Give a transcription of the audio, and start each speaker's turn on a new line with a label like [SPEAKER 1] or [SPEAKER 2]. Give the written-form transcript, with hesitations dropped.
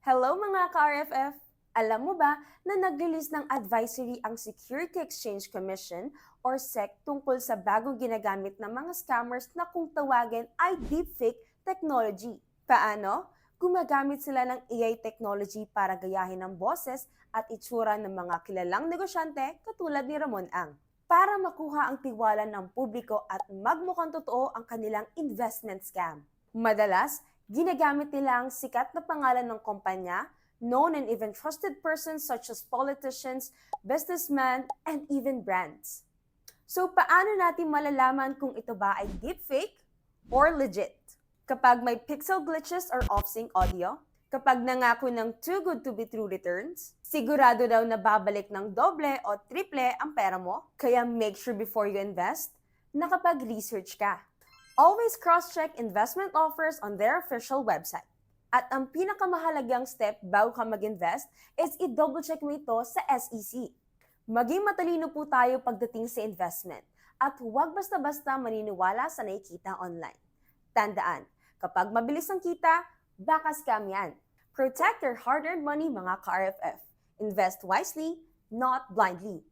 [SPEAKER 1] Hello mga ka-RFF! Alam mo ba na nag-release ng advisory ang Security Exchange Commission or SEC tungkol sa bagong ginagamit ng mga scammers na kung tawagin ay deepfake technology. Paano? Gumagamit sila ng AI technology para gayahin ang boses at itsura ng mga kilalang negosyante katulad ni Ramon Ang para makuha ang tiwala ng publiko at magmukhang totoo ang kanilang investment scam. Madalas, ginagamit nila ang sikat na pangalan ng kumpanya, known and even trusted persons such as politicians, businessmen, and even brands. So paano natin malalaman kung ito ba ay deepfake or legit? Kapag may pixel glitches or off-sync audio, kapag nangako ng too good to be true returns, sigurado daw na babalik ng doble o triple ang pera mo, kaya make sure before you invest, nakapag-research ka. Always cross-check investment offers on their official website. At ang pinakamahalagang step bago ka mag-invest is i-double-check mo ito sa SEC. Maging matalino po tayo pagdating sa investment at huwag basta-basta maniniwala sa nakikita online. Tandaan, kapag mabilis ang kita, baka scam yan. Protect your hard-earned money mga ka-RFF. Invest wisely, not blindly.